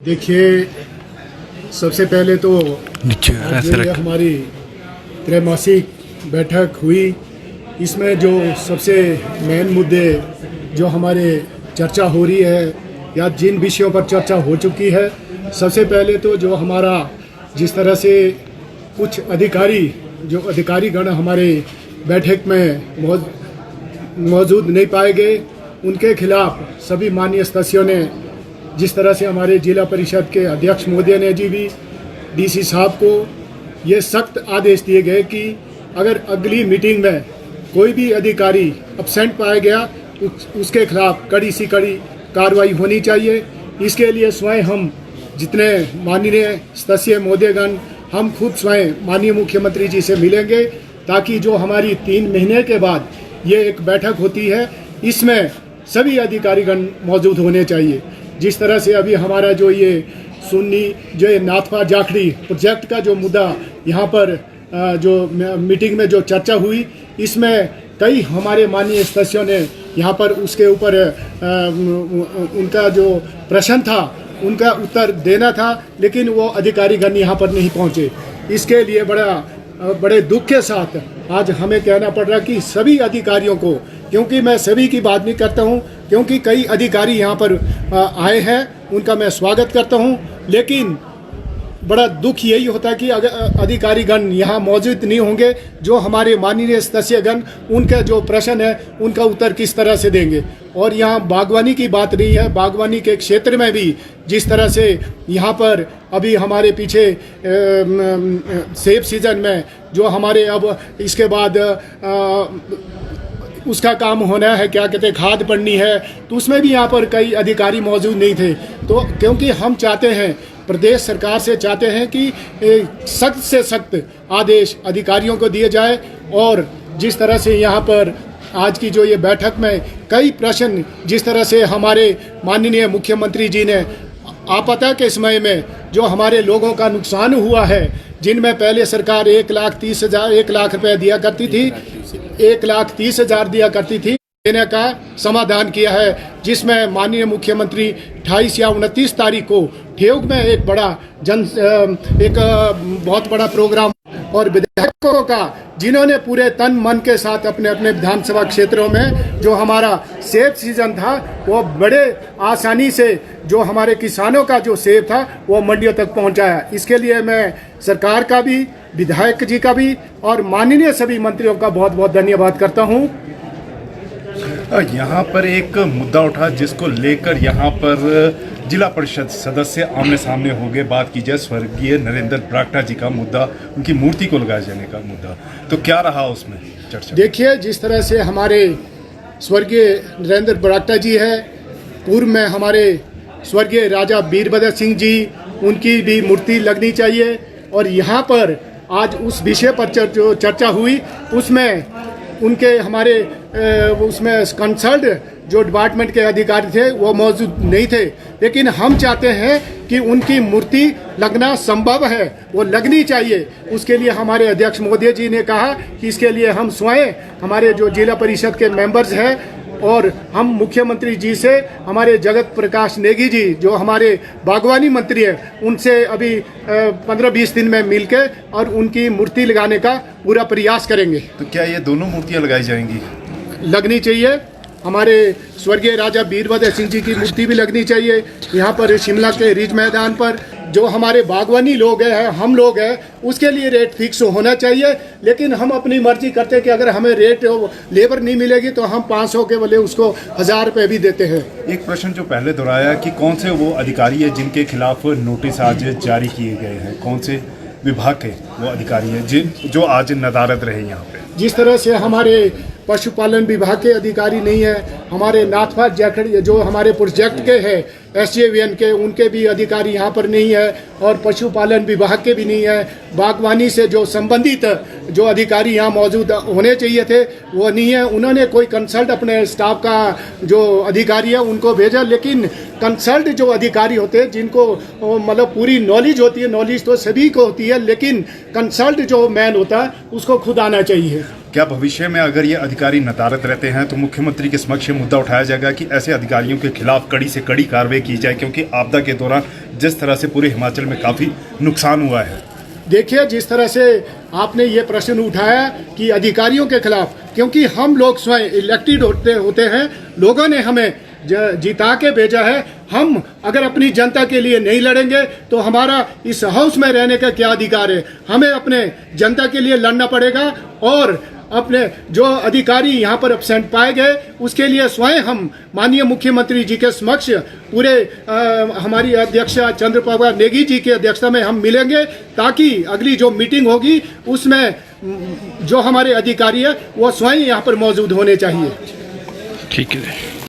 देखिए, सबसे पहले तो आज जो ये हमारी त्रैमासिक बैठक हुई, इसमें जो सबसे मेन मुद्दे जो हमारे चर्चा हो रही है या जिन विषयों पर चर्चा हो चुकी है, सबसे पहले तो जो हमारा जिस तरह से कुछ अधिकारीगण हमारे बैठक में मौजूद नहीं पाए गए, उनके खिलाफ सभी माननीय सदस्यों ने जिस तरह से हमारे जिला परिषद के अध्यक्ष महोदय ने जी भी डीसी साहब को ये सख्त आदेश दिए गए कि अगर अगली मीटिंग में कोई भी अधिकारी अब्सेंट पाया गया उसके खिलाफ कड़ी से कड़ी कार्रवाई होनी चाहिए। इसके लिए स्वयं हम जितने माननीय सदस्य महोदयगण हम खुद स्वयं माननीय मुख्यमंत्री जी से मिलेंगे, ताकि जो हमारी 3 महीने के बाद ये एक बैठक होती है, इसमें सभी अधिकारीगण मौजूद होने चाहिए। जिस तरह से अभी हमारा जो ये नाथपा जाखड़ी प्रोजेक्ट का जो मुद्दा यहाँ पर जो मीटिंग में जो चर्चा हुई, इसमें कई हमारे माननीय सदस्यों ने यहाँ पर उसके ऊपर उनका जो प्रश्न था उनका उत्तर देना था, लेकिन वो अधिकारीगण यहाँ पर नहीं पहुँचे। इसके लिए बड़े दुख के साथ आज हमें कहना पड़ रहा कि सभी अधिकारियों को, क्योंकि मैं सभी की बात नहीं करता हूं, क्योंकि कई अधिकारी यहां पर आए हैं, उनका मैं स्वागत करता हूं, लेकिन बड़ा दुख यही होता है कि अगर अधिकारीगण यहां मौजूद नहीं होंगे, जो हमारे माननीय सदस्यगण उनका जो प्रश्न है उनका उत्तर किस तरह से देंगे। और यहां बागवानी की बात नहीं है, बागवानी के क्षेत्र में भी जिस तरह से यहाँ पर अभी हमारे पीछे सेब सीजन में जो हमारे अब इसके बाद उसका काम होना है, क्या कहते हैं, खाद पड़नी है, तो उसमें भी यहाँ पर कई अधिकारी मौजूद नहीं थे। तो क्योंकि हम चाहते हैं, प्रदेश सरकार से चाहते हैं कि सख्त से सख्त आदेश अधिकारियों को दिए जाए। और जिस तरह से यहाँ पर आज की जो ये बैठक में कई प्रश्न जिस तरह से हमारे माननीय मुख्यमंत्री जी ने आपदा के समय में जो हमारे लोगों का नुकसान हुआ है, जिनमें पहले सरकार 1 लाख रुपए दिया करती थी, 1,30,000 दिया करती थी, देने का समाधान किया है, जिसमें माननीय मुख्यमंत्री 28 या 29 तारीख को ठेउग में एक बहुत बड़ा प्रोग्राम, और विधायकों का जिन्होंने पूरे तन मन के साथ अपने अपने विधानसभा क्षेत्रों में जो हमारा सेब सीजन था वो बड़े आसानी से जो हमारे किसानों का जो सेब था वो मंडियों तक पहुंचाया। इसके लिए मैं सरकार का भी, विधायक जी का भी और माननीय सभी मंत्रियों का बहुत बहुत धन्यवाद करता हूं। यहाँ पर एक मुद्दा उठा जिसको लेकर यहाँ पर जिला परिषद सदस्य आमने सामने हो गए। बात की जाए स्वर्गीय नरेंद्र बरागटा जी का मुद्दा, उनकी मूर्ति को लगाए जाने का मुद्दा, तो क्या रहा उसमें चर्चा? देखिए, जिस तरह से हमारे स्वर्गीय नरेंद्र बरागटा जी है, पूर्व में हमारे स्वर्गीय राजा वीरभद्र सिंह जी, उनकी भी मूर्ति लगनी चाहिए। और यहाँ पर आज उस विषय पर जो चर्चा हुई उसमें उनके हमारे उसमें कंसल्ट जो डिपार्टमेंट के अधिकारी थे वो मौजूद नहीं थे, लेकिन हम चाहते हैं कि उनकी मूर्ति लगना संभव है, वो लगनी चाहिए। उसके लिए हमारे अध्यक्ष महोदय जी ने कहा कि इसके लिए हम स्वयं हमारे जो जिला परिषद के मेंबर्स हैं और हम मुख्यमंत्री जी से, हमारे जगत प्रकाश नेगी जी जो हमारे बागवानी मंत्री हैं, उनसे अभी 15-20 दिन में मिलकर और उनकी मूर्ति लगाने का पूरा प्रयास करेंगे। तो क्या ये दोनों मूर्तियां लगाई जाएंगी? लगनी चाहिए। हमारे स्वर्गीय राजा वीरभद्र सिंह जी की मूर्ति भी लगनी चाहिए। यहाँ पर शिमला के रिज मैदान पर जो हमारे बागवानी लोग हैं, हम लोग हैं, उसके लिए रेट फिक्स होना चाहिए। लेकिन हम अपनी मर्जी करते हैं कि अगर हमें रेट लेबर नहीं मिलेगी तो हम 500 के बदले उसको 1000 रुपये भी देते हैं। एक प्रश्न जो पहले दोहराया कि कौन से वो अधिकारी है जिनके खिलाफ नोटिस आज जारी किए गए हैं, कौन से विभाग के वो अधिकारी हैं जो आज नदारद रहे यहाँ पे? जिस तरह से हमारे पशुपालन विभाग के अधिकारी नहीं है, हमारे नाथपा जाखड़ी जो हमारे प्रोजेक्ट के हैं SJVN के, उनके भी अधिकारी यहाँ पर नहीं है, और पशुपालन विभाग के भी नहीं है। बागवानी से जो संबंधित जो अधिकारी यहाँ मौजूद होने चाहिए थे वो नहीं है। उन्होंने कोई कंसल्ट अपने स्टाफ का जो अधिकारी है उनको भेजा, लेकिन कंसल्ट जो अधिकारी होते हैं जिनको मतलब पूरी नॉलेज होती है, नॉलेज तो सभी को होती है, लेकिन कंसल्ट जो मैन होता है उसको खुद आना चाहिए। क्या भविष्य में अगर ये अधिकारी नदारद रहते हैं तो मुख्यमंत्री के समक्ष ये मुद्दा उठाया जाएगा कि ऐसे अधिकारियों के खिलाफ कड़ी से कड़ी कार्रवाई की जाए, क्योंकि आपदा के दौरान जिस तरह से पूरे हिमाचल में काफ़ी नुकसान हुआ है? देखिए, जिस तरह से आपने ये प्रश्न उठाया कि अधिकारियों के खिलाफ, क्योंकि हम लोग स्वयं इलेक्टेड होते हैं, लोगों ने हमें जिता के भेजा है। हम अगर अपनी जनता के लिए नहीं लड़ेंगे तो हमारा इस हाउस में रहने का क्या अधिकार है? हमें अपने जनता के लिए लड़ना पड़ेगा और अपने जो अधिकारी यहाँ पर एब्सेंट पाए गए उसके लिए स्वयं हम माननीय मुख्यमंत्री जी के समक्ष पूरे हमारी अध्यक्षा चंद्रप्रभा नेगी जी की अध्यक्षता में हम मिलेंगे, ताकि अगली जो मीटिंग होगी उसमें जो हमारे अधिकारी है वो स्वयं यहाँ पर मौजूद होने चाहिए। ठीक है।